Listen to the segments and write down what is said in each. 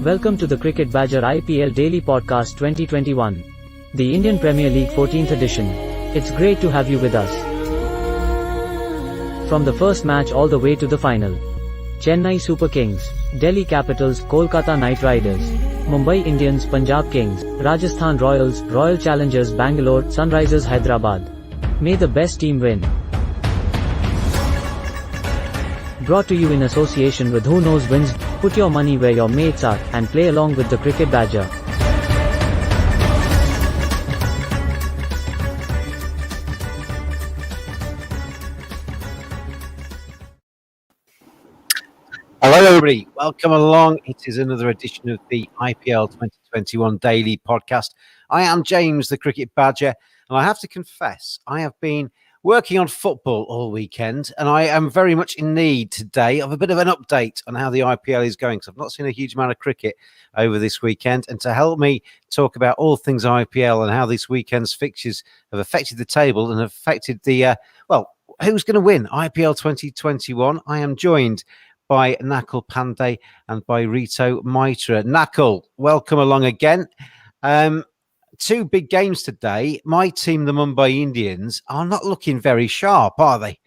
Welcome to the Cricket Badger IPL Daily Podcast 2021. The Indian Premier League 14th edition. It's great to have you with us. From the first match all the way to the final. Chennai Super Kings, Delhi Capitals, Kolkata Knight Riders, Mumbai Indians, Punjab Kings, Rajasthan Royals, Royal Challengers Bangalore, Sunrisers Hyderabad. May the best team win. Brought to you in association with Who Knows Wins. Put your money where your mates are, and play along with the Cricket Badger. Hello everybody, welcome along. It is another edition of the IPL 2021 Daily Podcast. I am James, the Cricket Badger, and I have to confess, I have been working on football all weekend, and I am very much in need today of a bit of an update on how the IPL is going, because I've not seen a huge amount of cricket over this weekend. And to help me talk about all things IPL and how this weekend's fixtures have affected the table and affected the, who's going to win IPL 2021, I am joined by Nakul Pandey and by Rito Mitra. Nakul, welcome along again. Two big games today. My team, the Mumbai Indians, are not looking very sharp, are they?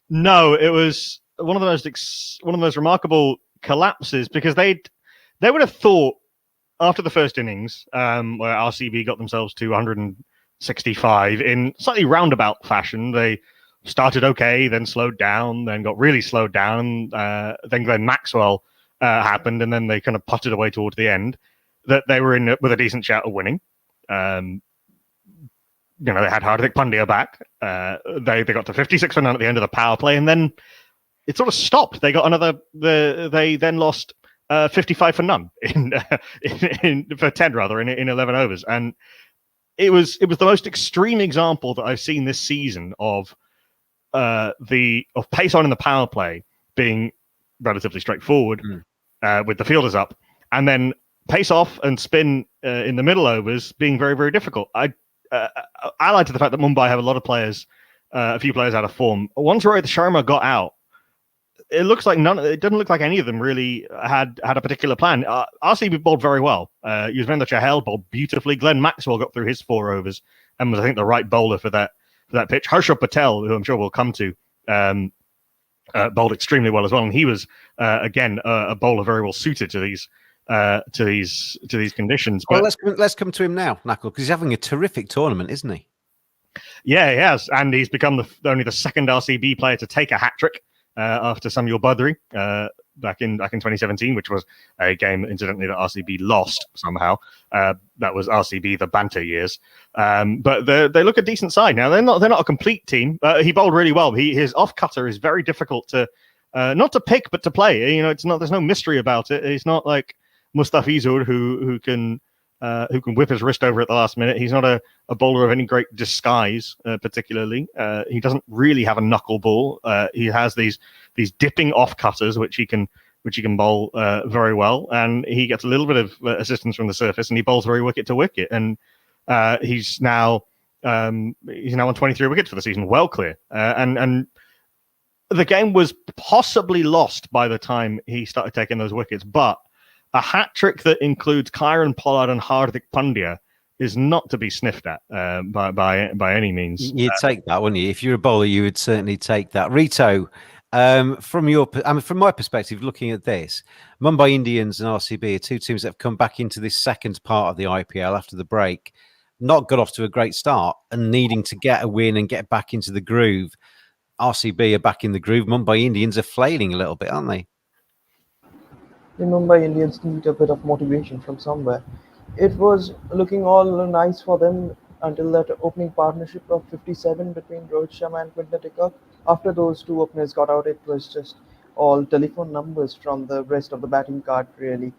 No, it was one of the most remarkable collapses, because they would have thought after the first innings, where RCB got themselves to 165 in slightly roundabout fashion. They started okay, then slowed down, then got really slowed down. Then Glenn Maxwell happened, and then they kind of putted away towards the end. That they were in with a decent shout of winning. They had Hardik Pandya back. They got to 56 for none at the end of the power play, and then it sort of stopped. They got they then lost 55 for none for 10 rather in 11 overs, and it was the most extreme example that I've seen this season of pace on in the power play being relatively straightforward with the fielders up, and then pace off and spin in the middle overs being very, very difficult. I like the fact that Mumbai have a lot of players, a few players out of form. Once Rohit Sharma got out, it doesn't look like any of them really had a particular plan. RCB bowled very well. Yuzvendra Chahal bowled beautifully. Glenn Maxwell got through his 4 overs and was, I think, the right bowler for that pitch. Harshal Patel, who I'm sure we'll come to, bowled extremely well as well, and he was again a bowler very well suited to these conditions. Well, let's come to him now, Nakul, because he's having a terrific tournament, isn't he? Yeah, he has, and he's become only the second RCB player to take a hat trick after Samuel Badri back in 2017, which was a game, incidentally, that RCB lost somehow. That was RCB the banter years, but they look a decent side now. They're not a complete team. He bowled really well. His off cutter is very difficult to not to pick but to play. It's not. There's no mystery about it. He's not like Mustafizur who can whip his wrist over at the last minute. He's not a bowler of any great disguise, particularly. He doesn't really have a knuckle ball. He has these dipping off cutters which he can bowl very well, and he gets a little bit of assistance from the surface, and he bowls very wicket to wicket. And he's now on 23 wickets for the season, well clear. And the game was possibly lost by the time he started taking those wickets, but a hat trick that includes Kieron Pollard and Hardik Pandya is not to be sniffed at by any means. You'd take that, wouldn't you? If you're a bowler, you would certainly take that. Rito, from my perspective, looking at this, Mumbai Indians and RCB are two teams that have come back into this second part of the IPL after the break, not got off to a great start and needing to get a win and get back into the groove. RCB are back in the groove. Mumbai Indians are flailing a little bit, aren't they? The Mumbai Indians need a bit of motivation from somewhere. It was looking all nice for them until that opening partnership of 57 between Rohit Sharma and Quinton de Kock. After those two openers got out, it was just all telephone numbers from the rest of the batting card, really.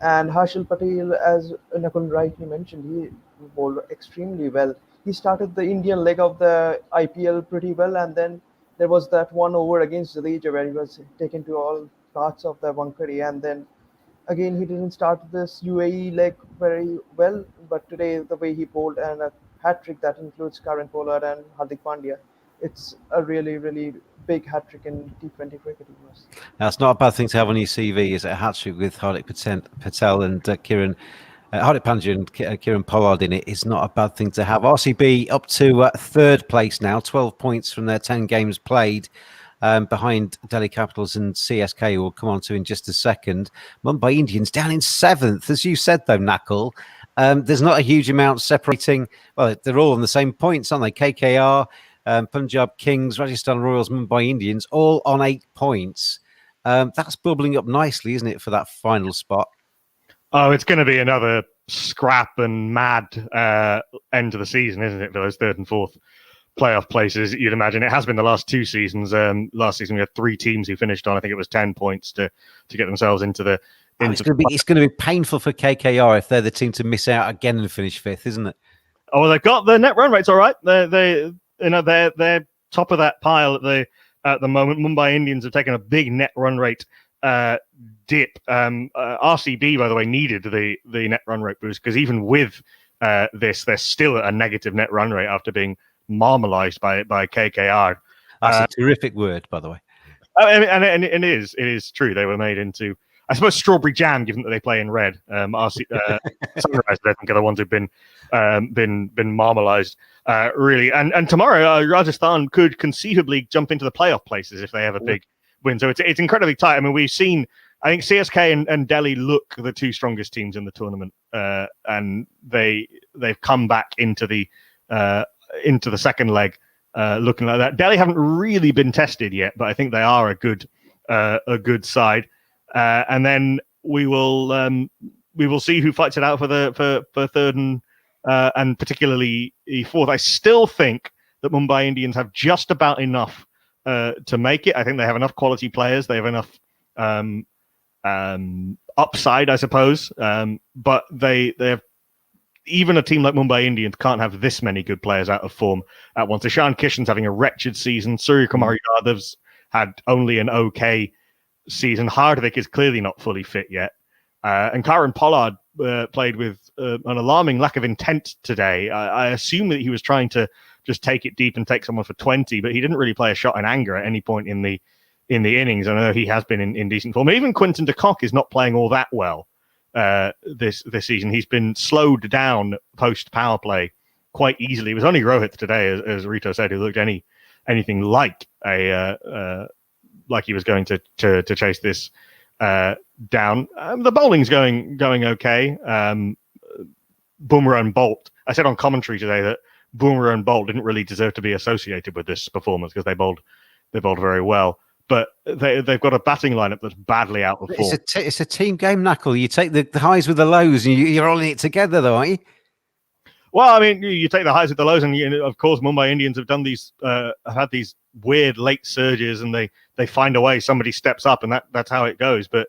And Harshal Patel, as Nakul rightly mentioned, he bowled extremely well. He started the Indian leg of the IPL pretty well, and then there was that one over against Jadeja where he was taken to all parts of the Wankhede, and then again he didn't start this UAE leg very well, but today the way he bowled and a hat trick that includes Kieron Pollard and Hardik Pandya, it's a really, really big hat-trick in T20 cricket. He was. That's not a bad thing to have on your CV, is it? A hat-trick with Hardik Patel and Kieran Hardik Pandya and Kieran Pollard in it is not a bad thing to have. RCB up to third place now, 12 points from their 10 games played, behind Delhi Capitals and CSK, who we'll come on to in just a second. Mumbai Indians down in seventh. As you said, though, Nakul, there's not a huge amount separating. Well, they're all on the same points, aren't they? KKR, Punjab Kings, Rajasthan Royals, Mumbai Indians, all on 8 points. That's bubbling up nicely, isn't it, for that final spot? Oh, it's going to be another scrap and mad end to the season, isn't it, for those third and fourth playoff places? You'd imagine it has been the last 2 seasons. Last season we had 3 teams who finished on, I think it was 10 points to get themselves into the. It's going to be painful for KKR if they're the team to miss out again and finish 5th, isn't it? Oh, well, they've got the net run rates all right. They're top of that pile at the moment. Mumbai Indians have taken a big net run rate dip. RCB, by the way, needed the net run rate boost, because even with this, they're still at a negative net run rate after being marmalised by KKR. That's a terrific word, by the way. And it is true. They were made into, I suppose, strawberry jam, given that they play in red. Sunrise, I think, are the ones who've been marmalised, really. And tomorrow, Rajasthan could conceivably jump into the playoff places if they have a big win. So it's incredibly tight. I mean, we've seen, I think CSK and Delhi look the 2 strongest teams in the tournament, and they've come back into the second leg looking like that. Delhi haven't really been tested yet, but I think they are a good side. And then we will see who fights it out for third and particularly fourth. I still think that Mumbai Indians have just about enough to make it. I think they have enough quality players. They have enough upside, I suppose. But they have, even a team like Mumbai Indians can't have this many good players out of form at once. Ishan Kishan's having a wretched season. Surya Kumar Yadav's had only an okay season. Hardik is clearly not fully fit yet. And Kieran Pollard played with an alarming lack of intent today. I assume that he was trying to just take it deep and take someone for 20, but he didn't really play a shot in anger at any point in the innings. I know he has been in decent form. Even Quinton de Kock is not playing all that well this season. He's been slowed down post power play quite easily. It was only Rohit today, as Rito said, who looked anything like like he was going to chase this down. The bowling's going okay. Bumrah and Bolt. I said on commentary today that Bumrah and Bolt didn't really deserve to be associated with this performance because they bowled very well. But they've got a batting lineup that's badly out of form. It's a team game, Knuckle. You take the highs with the lows, and you're all in it together, though, aren't you? Well, I mean, you take the highs with the lows, and of course, Mumbai Indians have done have had these weird late surges, and they find a way. Somebody steps up, and that's how it goes. But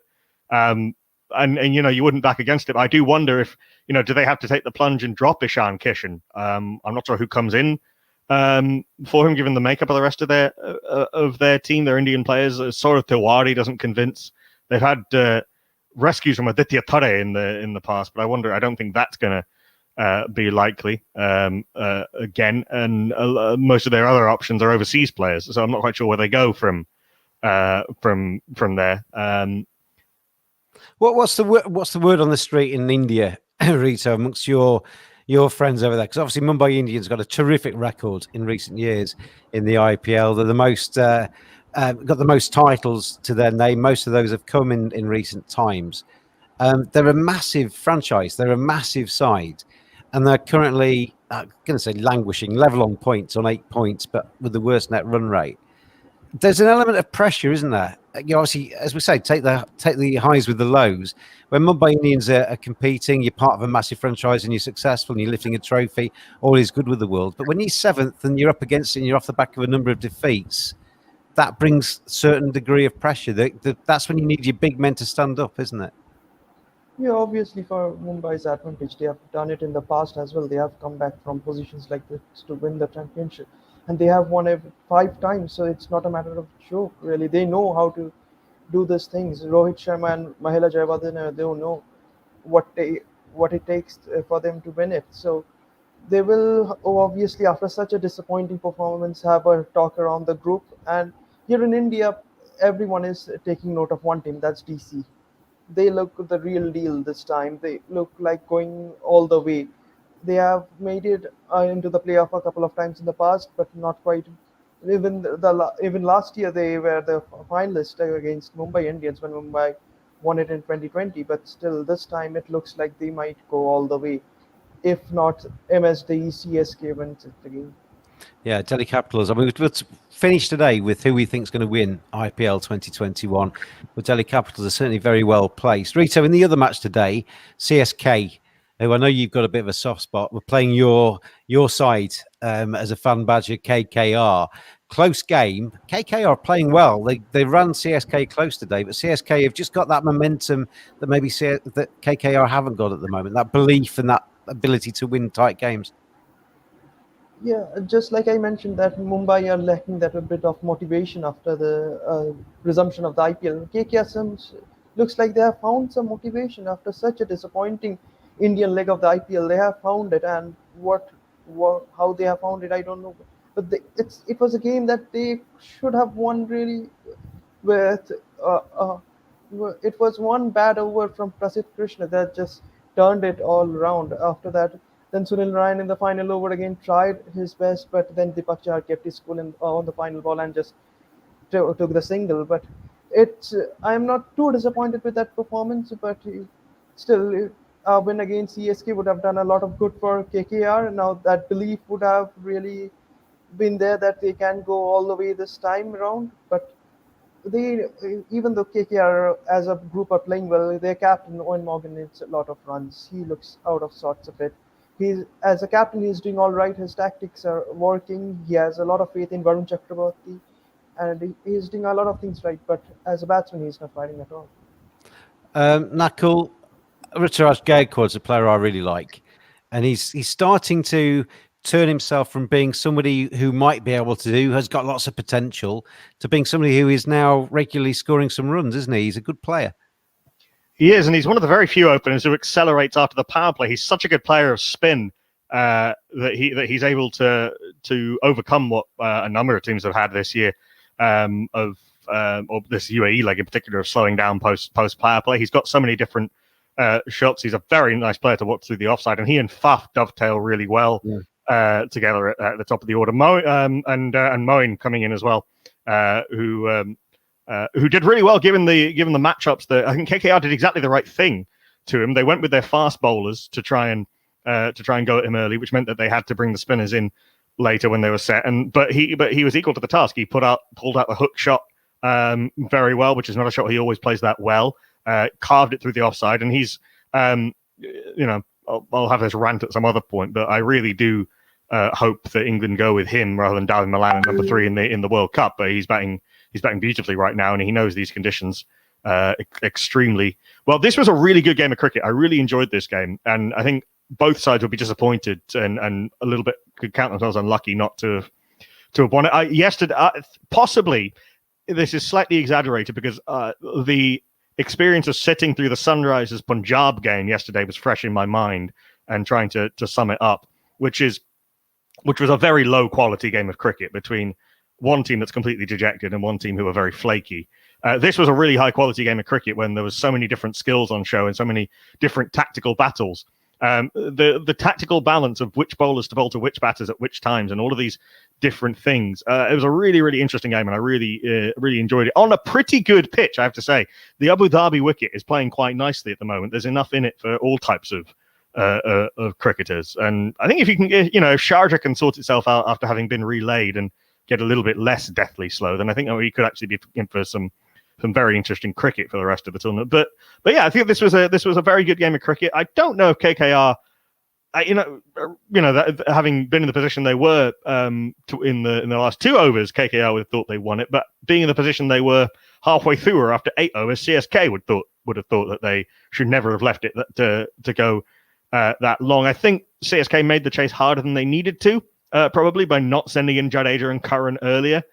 and you wouldn't back against it. But I do wonder if do they have to take the plunge and drop Ishan Kishan? I'm not sure who comes in for him, given the makeup of the rest of their team, their Indian players. Saurav Tiwari doesn't convince. They've had rescues from Aditya Thare in the past, but I don't think that's going to be likely again. And most of their other options are overseas players, so I'm not quite sure where they go from there. What's the word on the street in India, Rito, amongst your friends over there? Because obviously Mumbai Indians got a terrific record in recent years in the IPL. They're the most got the most titles to their name. Most of those have come in recent times. They're a massive franchise. They're a massive side, and they're currently I'm going to say languishing, level on points on 8 points, but with the worst net run rate. There's an element of pressure, isn't there? Obviously, as we say, take the highs with the lows. When Mumbai Indians are competing, you're part of a massive franchise and you're successful and you're lifting a trophy, all is good with the world. But when you're 7th and you're up against it and you're off the back of a number of defeats, that brings a certain degree of pressure. That's when you need your big men to stand up, isn't it? Yeah, obviously for Mumbai's advantage, they have done it in the past as well. They have come back from positions like this to win the championship. And they have won it 5 times, so it's not a matter of joke, really. They know how to do these things. Rohit Sharma and Mahela Jayawardene, they don't know what it takes for them to win it. So they will obviously, after such a disappointing performance, have a talk around the group and Here in India, everyone is taking note of one team, that's DC. They look the real deal this time. They look like going all the way. They have made it into the playoff a couple of times in the past, but not quite. Even last year they were the finalist against Mumbai Indians when Mumbai won it in 2020. But still, this time it looks like they might go all the way. If not, MSD CSK wins it again. Yeah, Delhi Capitals. I mean, we'll finish today with who we think is going to win IPL 2021. The Delhi Capitals are certainly very well placed. Rito, in the other match today, CSK, who I know you've got a bit of a soft spot, we're playing your side as a fan badger, KKR. Close game. KKR are playing well. They ran CSK close today, but CSK have just got that momentum that maybe that KKR haven't got at the moment, that belief and that ability to win tight games. Yeah, just like I mentioned that Mumbai are lacking that a bit of motivation after the resumption of the IPL. KKR looks like they have found some motivation after such a disappointing Indian leg of the IPL. They have found it, and how they have found it, I don't know. But it was a game that they should have won really. With it was one bad over from Prasidh Krishna that just turned it all around. After that, then Sunil Ryan in the final over again tried his best, but then Deepak Chahar kept his cool on the final ball and just took the single. But I'm not too disappointed with that performance, but still, a win against CSK would have done a lot of good for KKR. Now that belief would have really been there that they can go all the way this time around. But they, even though KKR as a group are playing well, their captain Owen Morgan needs a lot of runs. He looks out of sorts a bit. He's as a captain, he's doing all right. His tactics are working. He has a lot of faith in Varun Chakraborty, and he's doing a lot of things right. But as a batsman, he's not fighting at all. Nakul, Ruturaj Gaikwad is a player I really like, and he's starting to turn himself from being somebody who might be able to do, has got lots of potential, to being somebody who is now regularly scoring some runs, isn't he? He's a good player. He is, and he's one of the very few openers who accelerates after the power play. He's such a good player of spin that he's able to overcome what a number of teams have had this year or this UAE leg in particular of slowing down post power play. He's got so many different shots. He's a very nice player to watch through the offside, and he and Faf dovetail really well together at the top of the order. And Moeen coming in as well, who did really well given the matchups. That I think KKR did exactly the right thing to him. They went with their fast bowlers to try and go at him early, which meant that they had to bring the spinners in later when they were set. But he was equal to the task. He pulled out the hook shot very well, which is not a shot he always plays that well. Carved it through the offside, and he's I'll have this rant at some other point, but I really do hope that England go with him rather than Darwin Milan at number 3 in the World Cup. But he's batting beautifully right now, and he knows these conditions extremely well. This was a really good game of cricket. I really enjoyed this game, and I think both sides would be disappointed and a little bit could count themselves unlucky not to have won it. Yesterday, possibly this is slightly exaggerated because the experience of sitting through the Sunrisers Punjab game yesterday was fresh in my mind, and trying to sum it up, which was a very low quality game of cricket between one team that's completely dejected and one team who are very flaky. This was a really high quality game of cricket when there was so many different skills on show and so many different tactical battles. The tactical balance of which bowlers to bowl to which batters at which times and all of these different things. It was a really, really interesting game, and I really enjoyed it. On a pretty good pitch, I have to say. The Abu Dhabi wicket is playing quite nicely at the moment. There's enough in it for all types of cricketers. And I think if you can, if Sharjah can sort itself out after having been relayed and get a little bit less deathly slow, then I think we could actually be in for some very interesting cricket for the rest of the tournament. But yeah, I think this was a very good game of cricket. I don't know if KKR, that having been in the position they were in the last 2 overs, KKR would have thought they won it. But being in the position they were halfway through or after 8 overs, CSK would have thought that they should never have left it to go that long. I think CSK made the chase harder than they needed to, probably by not sending in Jadeja and Curran earlier.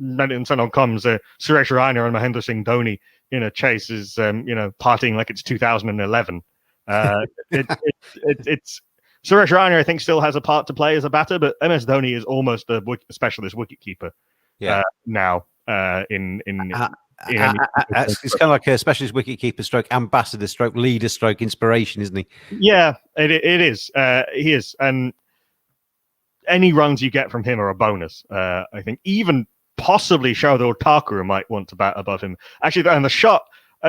Then on comes Suresh Raina and Mahendra Singh Dhoni in a chase is partying like it's 2011. It's Suresh Raina, I think, still has a part to play as a batter, but MS Dhoni is almost a specialist wicketkeeper. now in it's kind of like a specialist wicketkeeper stroke ambassador stroke leader stroke inspiration, isn't he? Yeah, it is. He is, and any runs you get from him are a bonus. I think even possibly Shardul Thakur might want to bat above him. Actually, and the shot.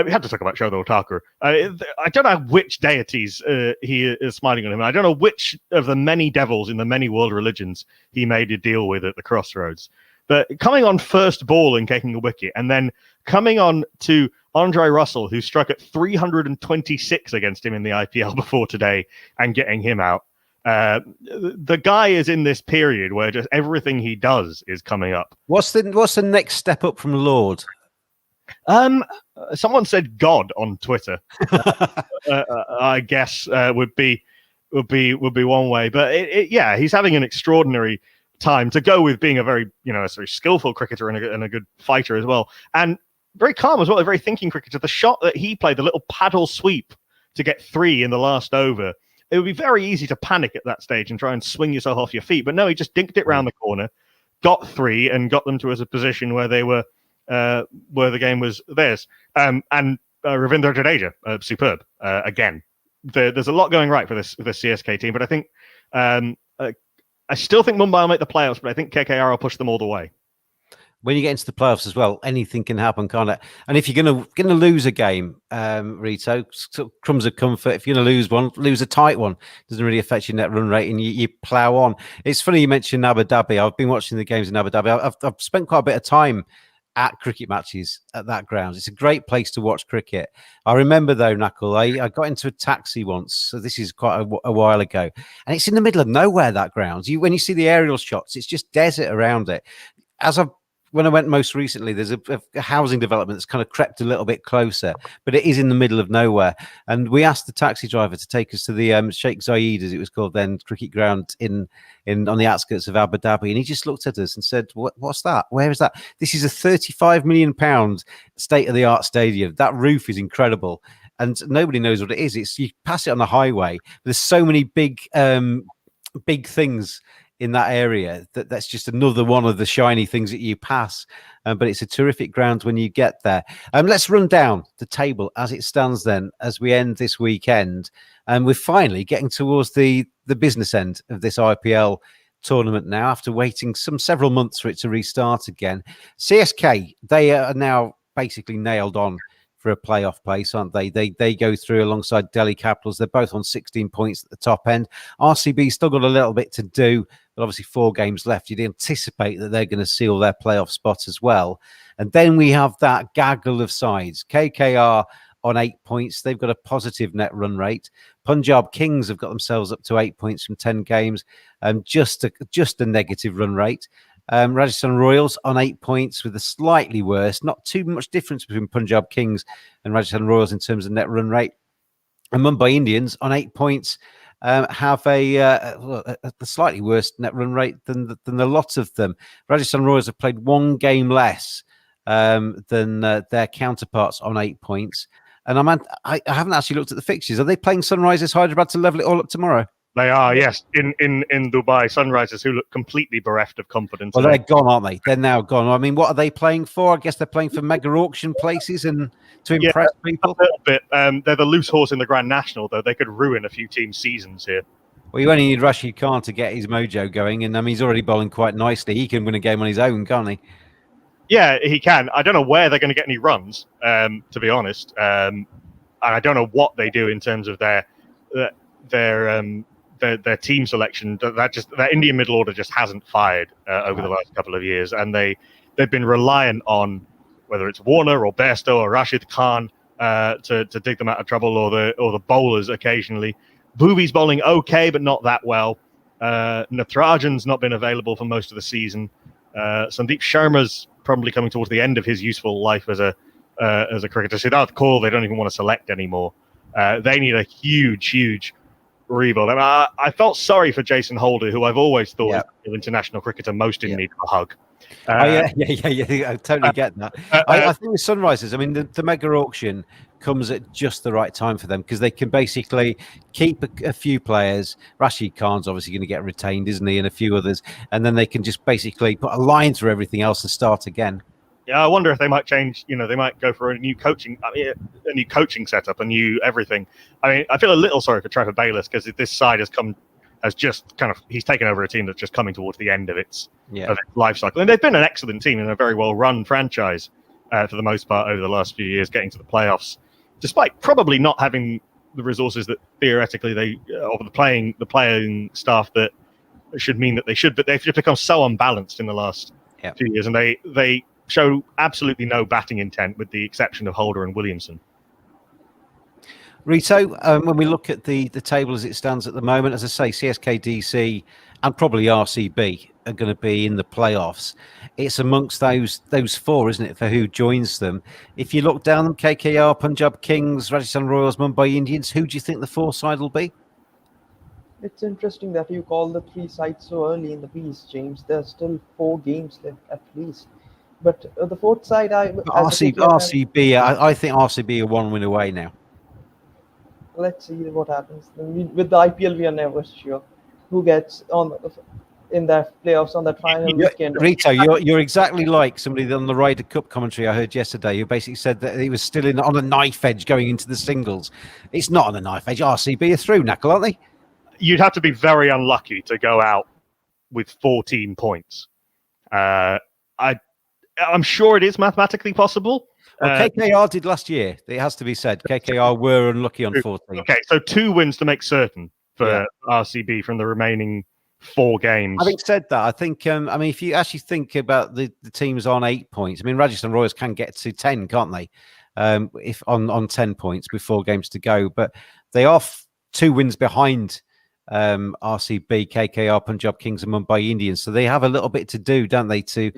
We had to talk about Shardul Thakur. I don't know which deities he is smiling on him. I don't know which of the many devils in the many world religions he made a deal with at the crossroads. But coming on first ball and taking a wicket, and then coming on to Andre Russell, who struck at 326 against him in the IPL before today, and getting him out. The guy is in this period where just everything he does is coming up. What's the next step up from Lord? Someone said God on Twitter. I guess would be one way, but yeah, he's having an extraordinary time to go with being a very skillful cricketer and a good fighter as well, and very calm as well, a very thinking cricketer. The shot that he played, the little paddle sweep to get 3 in the last over, it would be very easy to panic at that stage and try and swing yourself off your feet, but no, he just dinked it round the corner, got 3, and got them to a position where they were where the game was theirs. And Ravindra Jadeja, superb again. There's a lot going right for this CSK team, but I think I still think Mumbai will make the playoffs, but I think KKR will push them all the way. When you get into the playoffs as well, anything can happen, can't it? And if you're gonna lose a game, Rito, crumbs of comfort. If you're gonna lose one, lose a tight one. Doesn't really affect your net run rate, and you plough on. It's funny you mentioned Abu Dhabi. I've been watching the games in Abu Dhabi. I've spent quite a bit of time at cricket matches at that ground. It's a great place to watch cricket. I remember though, Knuckle, I got into a taxi once, so this is quite a while ago, and it's in the middle of nowhere, that ground. When you see the aerial shots, it's just desert around it. When I went most recently, there's a housing development that's kind of crept a little bit closer, but it is in the middle of nowhere. And we asked the taxi driver to take us to the Sheikh Zayed, as it was called then, cricket ground on the outskirts of Abu Dhabi. And he just looked at us and said, "What's that? Where is that? This is a £35 million state-of-the-art stadium. That roof is incredible." And nobody knows what it is. You pass it on the highway. There's so many big things in that area that's just another one of the shiny things that you pass, but it's a terrific ground when you get there. Let's run down the table as it stands then as we end this weekend, and we're finally getting towards the business end of this IPL tournament now, after waiting several months for it to restart again. CSK, they are now basically nailed on for a playoff place, aren't they? They go through alongside Delhi Capitals. They're both on 16 points at the top end. RCB still got a little bit to do, but obviously 4 games left. You'd anticipate that they're going to seal their playoff spot as well. And then we have that gaggle of sides. KKR on 8 points. They've got a positive net run rate. Punjab Kings have got themselves up to 8 points from 10 games. Just a negative run rate. Rajasthan Royals on 8 points with a slightly worse, not too much difference between Punjab Kings and Rajasthan Royals in terms of net run rate. And Mumbai Indians on 8 points have a slightly worse net run rate than the lot of them. Rajasthan Royals have played 1 game less than their counterparts on 8 points. And I haven't actually looked at the fixtures. Are they playing Sunrisers Hyderabad to level it all up tomorrow? They are, yes, in Dubai. Sunrisers, who look completely bereft of confidence. Well, they're gone, aren't they? They're now gone. I mean, what are they playing for? I guess they're playing for mega auction places and to impress people. A little bit. They're the loose horse in the Grand National, though. They could ruin a few teams' seasons here. Well, you only need Rashid Khan to get his mojo going, and he's already bowling quite nicely. He can win a game on his own, can't he? Yeah, he can. I don't know where they're going to get any runs, to be honest. And I don't know what they do in terms of their team selection. That Indian middle order just hasn't fired over the last couple of years, and they've been reliant on whether it's Warner or Bairstow or Rashid Khan to dig them out of trouble, or the bowlers occasionally. Bhuvi's bowling okay, but not that well. Natarajan's not been available for most of the season. Sandeep Sharma's probably coming towards the end of his useful life as a cricketer. Siddharth Kaul, they don't even want to select anymore. They need a huge rebuild. I felt sorry for Jason Holder, who I've always thought is an international cricketer most in need of a hug. I totally get that. I think with Sunrisers, I mean, the mega auction comes at just the right time for them because they can basically keep a few players. Rashid Khan's obviously going to get retained, isn't he, and a few others, and then they can just basically put a line through everything else and start again. Yeah, I wonder if they might change. They might go for a new coaching setup, a new everything. I mean, I feel a little sorry for Trevor Bayliss because this side he's taken over a team that's just coming towards the end of its life cycle, and they've been an excellent team and a very well run franchise for the most part over the last few years, getting to the playoffs, despite probably not having the resources that theoretically the playing staff that should mean that they should, but they've just become so unbalanced in the last few years, and they show absolutely no batting intent with the exception of Holder and Williamson. Rito, when we look at the table as it stands at the moment, as I say, CSK, DC and probably RCB are going to be in the playoffs. It's amongst those four, isn't it, for who joins them? If you look down them, KKR, Punjab Kings, Rajasthan Royals, Mumbai Indians, who do you think the fourth side will be? It's interesting that you call the three sides so early in the piece, James. There's still 4 games left at least. But the fourth side, RCB, I think RCB are 1 win away now. Let's see what happens. With the IPL, we are never sure who gets in the playoffs on that final weekend. Rito, you're exactly like somebody on the Ryder Cup commentary I heard yesterday who basically said that he was still on a knife edge going into the singles. It's not on a knife edge. RCB are through, Knuckle, aren't they? You'd have to be very unlucky to go out with 14 points. I'm sure it is mathematically possible. Well, KKR did last year. It has to be said. KKR were unlucky on 14. Okay, so 2 wins to make certain for RCB from the remaining 4 games. Having said that, I think, if you actually think about the teams on 8 points, I mean, Rajasthan Royals can get to 10, can't they? If on 10 points with 4 games to go. But they are 2 wins behind RCB, KKR, Punjab Kings and Mumbai Indians. So they have a little bit to do, don't they, to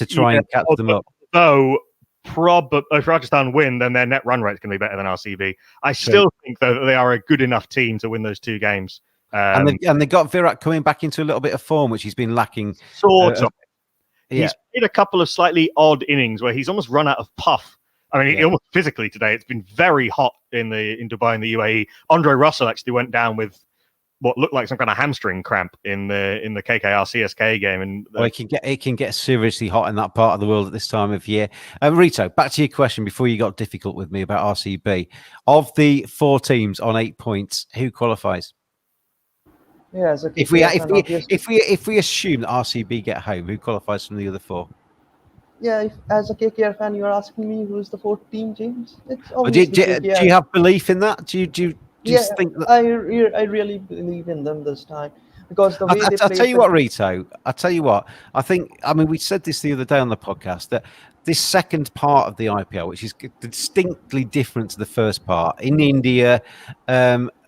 try and catch them up. So if Rajasthan win, then their net run rate is going to be better than RCB. I still think that they are a good enough team to win those 2 games. And they got Virat coming back into a little bit of form, which he's been lacking. Sort of. He's played a couple of slightly odd innings where he's almost run out of puff. I mean, almost physically today, it's been very hot in Dubai and the UAE. Andre Russell actually went down with what looked like some kind of hamstring cramp in the KKR CSK game, and it can get seriously hot in that part of the world at this time of year. Rito, back to your question before you got difficult with me about RCB. Of the 4 teams on 8 points, who qualifies? Yeah, if we assume that RCB get home, who qualifies from the other 4? Yeah, as a KKR fan, you're asking me who's the 4th team, James. It's do you have belief in that? Do you think that... I really believe in them this time because the way I'll tell you what, Rito. I'll tell you what. We said this the other day on the podcast that this second part of the IPL, which is distinctly different to the first part, in India,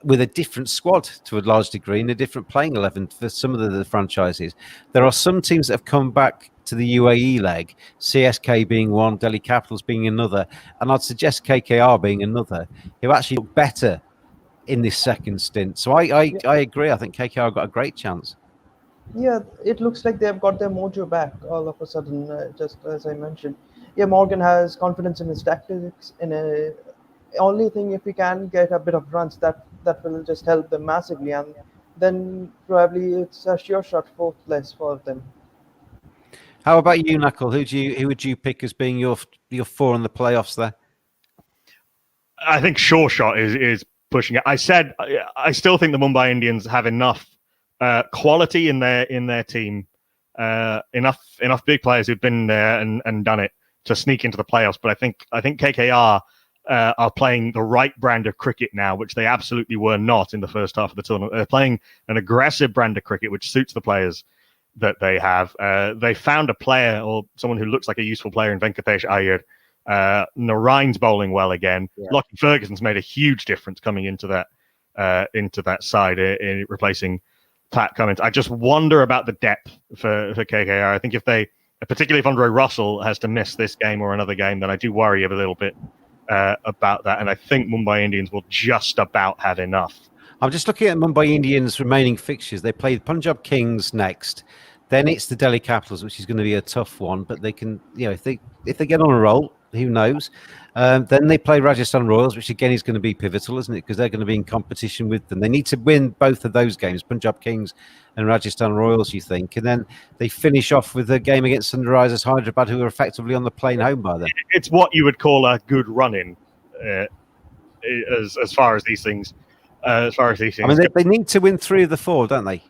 with a different squad to a large degree and a different playing 11 for some of the franchises. There are some teams that have come back to the UAE leg, CSK being one, Delhi Capitals being another, and I'd suggest KKR being another, who actually look better in this second stint. So I agree. I think KKR got a great chance. Yeah, it looks like they've got their mojo back all of a sudden, just as I mentioned. Yeah, Morgan has confidence in his tactics. Only thing, if we can get a bit of runs, that will just help them massively. And then probably it's a sure shot 4th place for them. How about you, Knuckle? Who would you pick as being your 4 in the playoffs there? I think sure shot is pushing it. I still think the Mumbai Indians have enough quality in their team, enough big players who've been there and done it to sneak into the playoffs. But I think KKR are playing the right brand of cricket now, which they absolutely were not in the first half of the tournament. They're playing an aggressive brand of cricket, which suits the players that they have. They found a player or someone who looks like a useful player in Venkatesh Iyer. Narayan's bowling well again. Yeah. Lockie Ferguson's made a huge difference coming into that side in replacing Pat Cummins. I just wonder about the depth for KKR. I think particularly if Andre Russell has to miss this game or another game, then I do worry a little bit about that. And I think Mumbai Indians will just about have enough. I'm just looking at Mumbai Indians' remaining fixtures. They play Punjab Kings next. Then it's the Delhi Capitals, which is going to be a tough one. But they can, if they get on a roll, who knows? Then they play Rajasthan Royals, which again is going to be pivotal, isn't it? Because they're going to be in competition with them. They need to win both of those games, Punjab Kings and Rajasthan Royals, you think. And then they finish off with a game against Sunrisers Hyderabad, who are effectively on the plane home by then. It's what you would call a good run-in, as far as these things. I mean, they need to win 3 of the 4, don't they?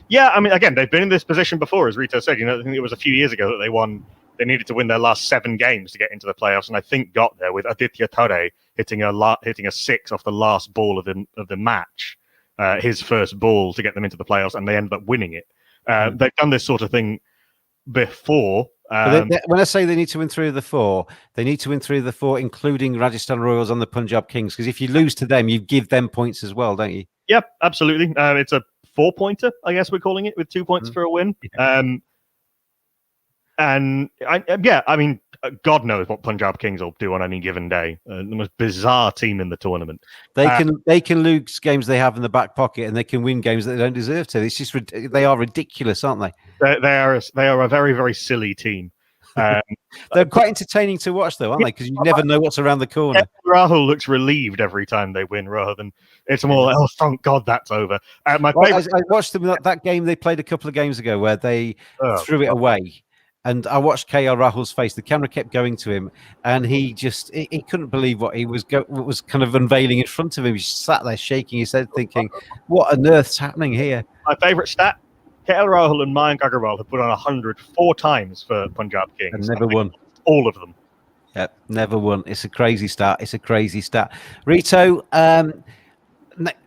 Yeah, I mean, again, they've been in this position before, as Rito said. I think it was a few years ago that they won. They needed to win their last 7 games to get into the playoffs, and I think got there with Aditya Tare hitting a 6 off the last ball of the match, his first ball to get them into the playoffs, and they ended up winning it. They've done this sort of thing before. When I say they need to win 3 of the 4, they need to win 3 of the 4, including Rajasthan Royals and the Punjab Kings, because if you lose to them, you give them points as well, don't you? Yep, absolutely. It's a 4-pointer, I guess we're calling it, with 2 points for a win. Yeah. I mean, God knows what Punjab Kings will do on any given day. The most bizarre team in the tournament. They can lose games they have in the back pocket, and they can win games that they don't deserve to. It's just they are ridiculous, aren't they? They are a very, very silly team. They're quite entertaining to watch, though, aren't they? Because you never know what's around the corner. Rahul looks relieved every time they win, rather than it's more like, oh, thank God that's over. I watched them that game they played a couple of games ago where they threw it away. And I watched KL Rahul's face. The camera kept going to him, and he couldn't believe what he was kind of unveiling in front of him. He just sat there shaking his head, thinking, "What on earth's happening here?" My favourite stat: KL Rahul and Mayank Agarwal have put on 100 4 times for Punjab Kings and never won. All of them. Yep, never won. It's a crazy stat. Rito,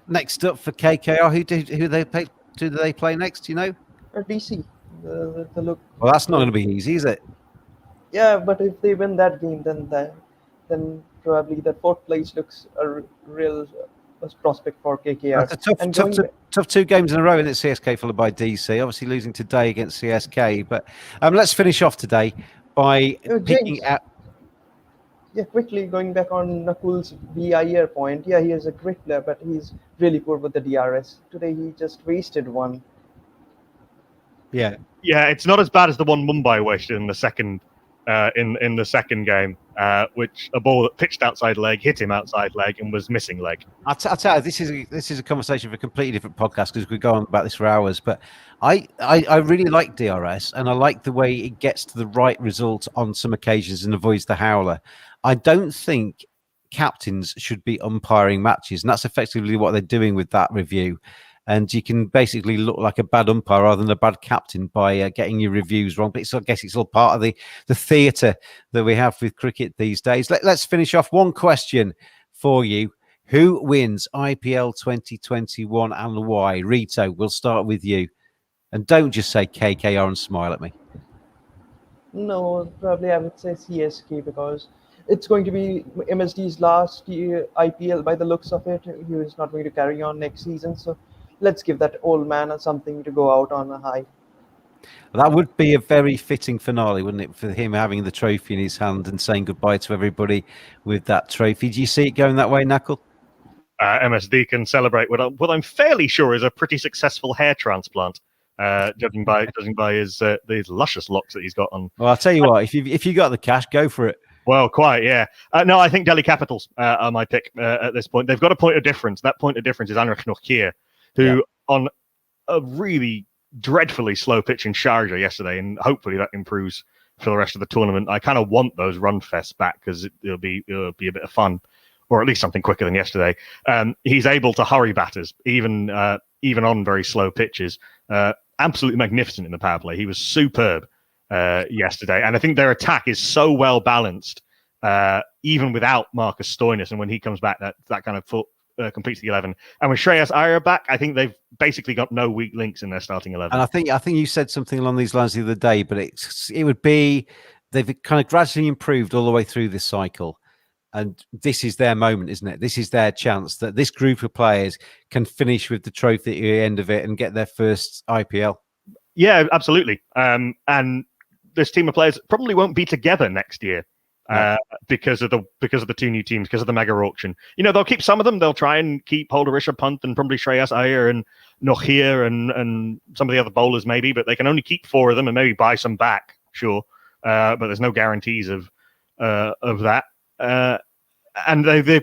next up for KKR, who do they play? Who do they play next? Do you know? DC. Look. Well, that's not going to be easy, is it? Yeah, but if they win that game, then probably the 4th place looks a real prospect for KKR. That's a tough 2 games in a row in it. CSK followed by DC, obviously losing today against CSK. But let's finish off today by picking out. Yeah, quickly going back on Nakul's BIR point. Yeah, he is a great player, but he's really poor with the DRS. Today he just wasted one. Yeah, it's not as bad as the one Mumbai wasted in the second in the second game, which a ball that pitched outside leg hit him outside leg and was missing leg. I'll tell you, this is a conversation for a completely different podcast because we go on about this for hours. But I really like DRS, and I like the way it gets to the right result on some occasions and avoids the howler. I don't think captains should be umpiring matches, and that's effectively what they're doing with that review. And you can basically look like a bad umpire rather than a bad captain by getting your reviews wrong. But I guess it's all part of the theatre that we have with cricket these days. Let's finish off. One question for you. Who wins IPL 2021 and why? Rito, we'll start with you. And don't just say KKR and smile at me. No, probably I would say CSK because it's going to be MSD's last year IPL by the looks of it. He is not going to carry on next season. So let's give that old man something to go out on a high. Well, that would be a very fitting finale, wouldn't it, for him having the trophy in his hand and saying goodbye to everybody with that trophy. Do you see it going that way, Nakul? MSD can celebrate what I'm fairly sure is a pretty successful hair transplant, judging by his these luscious locks that he's got on. Well, I'll tell you what, if you got the cash, go for it. Well, quite, yeah. No, I think Delhi Capitals are my pick at this point. They've got a point of difference. That point of difference is Anurag Nortje, who on a really dreadfully slow pitch in Sharjah yesterday, and hopefully that improves for the rest of the tournament. I kind of want those run fests back because it'll be a bit of fun, or at least something quicker than yesterday. He's able to hurry batters, even on very slow pitches. Absolutely magnificent in the power play. He was superb yesterday, and I think their attack is so well balanced, even without Marcus Stoinis. And when he comes back, that kind of completes the 11. And with Shreyas Iyer back, I think they've basically got no weak links in their starting 11. And I think you said something along these lines the other day, but it would be they've kind of gradually improved all the way through this cycle. And this is their moment, isn't it? This is their chance that this group of players can finish with the trophy at the end of it and get their first IPL. Yeah, absolutely. And this team of players probably won't be together next year because of the two new teams, because of the mega auction. They'll keep some of them. They'll try and keep hold of Rishabh Pant and probably Shreyas Iyer and Nohir and some of the other bowlers maybe, but they can only keep 4 of them and maybe buy some back, sure. But there's no guarantees of that. And they've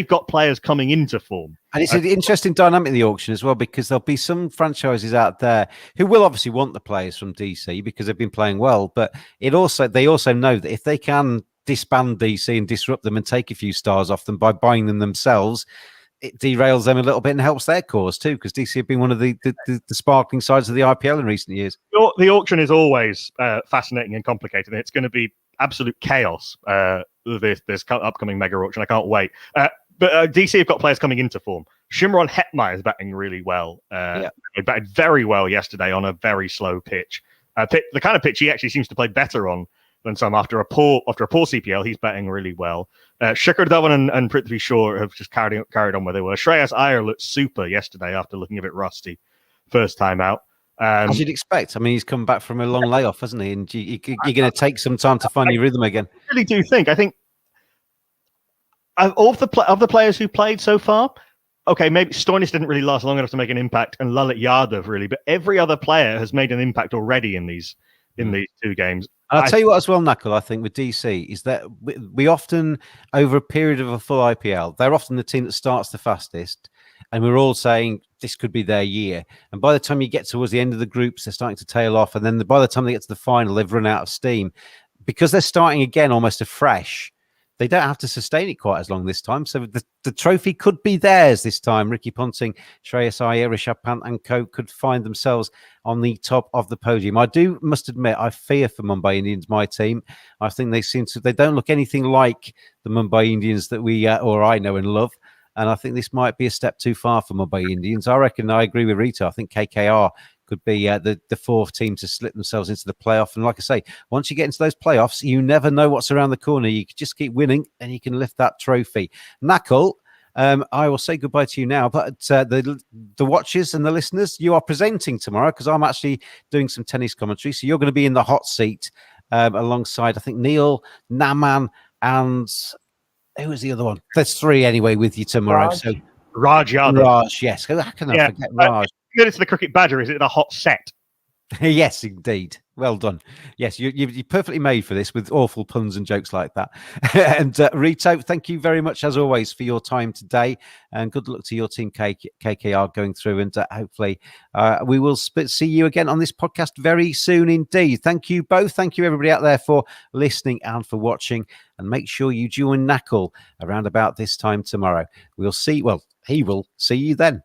got players coming into form. And it's an interesting dynamic in the auction as well, because there'll be some franchises out there who will obviously want the players from DC because they've been playing well. But they also know that if they can disband DC and disrupt them and take a few stars off them by buying them themselves, it derails them a little bit and helps their cause too, because DC have been one of the sparkling sides of the IPL in recent years. The auction is always fascinating and complicated. And it's going to be absolute chaos. This upcoming mega auction, I can't wait. But DC have got players coming into form. Shimron Hetmyer is batting really well. He batted very well yesterday on a very slow pitch. The kind of pitch he actually seems to play better on than some. After a poor CPL, he's batting really well. Shikhar Dhawan and Prithvi Shaw have just carried on where they were. Shreyas Iyer looked super yesterday after looking a bit rusty first time out. As you'd expect. I mean, he's come back from a long layoff, hasn't he? And you're going to take some time to find your rhythm again. I really do think. I think of the players who played so far, okay, maybe Stoinis didn't really last long enough to make an impact, and Lalit Yadav really, but every other player has made an impact already in these 2 games. And I'll tell you what as well, Knuckle, I think with DC is that we often, over a period of a full IPL, they're often the team that starts the fastest. And we're all saying this could be their year. And by the time you get towards the end of the groups, they're starting to tail off. And then by the time they get to the final, they've run out of steam. Because they're starting again almost afresh, they don't have to sustain it quite as long this time. So the trophy could be theirs this time. Ricky Ponting, Shreyas Iyer, Rishabh Pant and co could find themselves on the top of the podium. Must admit, I fear for Mumbai Indians, my team. I think they don't look anything like the Mumbai Indians that I know and love. And I think this might be a step too far for Mumbai Indians. I reckon I agree with Rita. I think KKR could be the 4th team to slip themselves into the playoff. And like I say, once you get into those playoffs, you never know what's around the corner. You can just keep winning and you can lift that trophy. Knuckle, I will say goodbye to you now. But the watchers and the listeners, you are presenting tomorrow because I'm actually doing some tennis commentary. So you're going to be in the hot seat alongside, I think, Neil, Naman and... Who was the other one? There's 3 anyway with you tomorrow. Raj. So Raj Yadav. Raj, yes. How can I forget Raj? It's the Cricket Badger. Is it the hot set? Yes, indeed. Well done. Yes, you're perfectly made for this with awful puns and jokes like that. And Rito, thank you very much as always for your time today, and good luck to your team KKR going through. And hopefully we will see you again on this podcast very soon indeed. Thank you both. Thank you everybody out there for listening and for watching. And make sure you join Knuckle around about this time tomorrow. He will see you then.